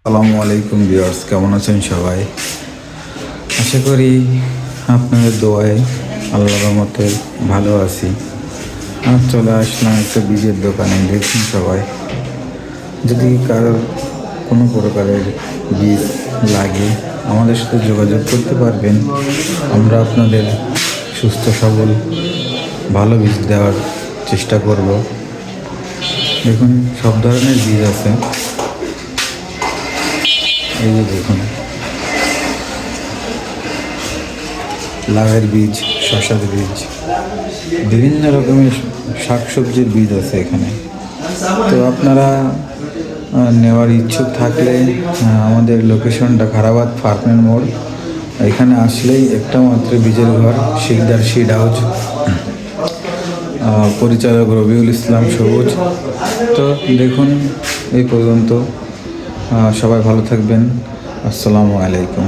আসসালামু আলাইকুম ভিউয়ার্স, কেমন আছেন সবাই? আশা করি আপনাদের দোয়ায় আল্লাহর রহমতে ভালো আছি। আর চলে আসলাম একটা বীজের দোকানে। দেখুন সবাই, যদি কারোর কোনো প্রকারের বীজ লাগে আমাদের সাথে যোগাযোগ করতে পারবেন। আমরা আপনাদের সুস্থ সবল ভালো বীজ দেওয়ার চেষ্টা করব। দেখুন, সব ধরনের বীজ আছে। এই যে দেখুন, লাউয়ের বীজ, শসার বীজ, বিভিন্ন রকমের শাকসবজির বীজ আছে এখানে। তো আপনারা নেওয়ার ইচ্ছুক থাকলে আমাদের লোকেশনটা খারাবাদ ফার্মের মোড়। এখানে আসলেই একটা মাত্র বীজের ঘর, শিকদার সিড হাউস, পরিচালক রবিউল ইসলাম সবুজ। তো দেখুন, এই পর্যন্ত। সবাই ভালো থাকবেন। আসসালামু আলাইকুম।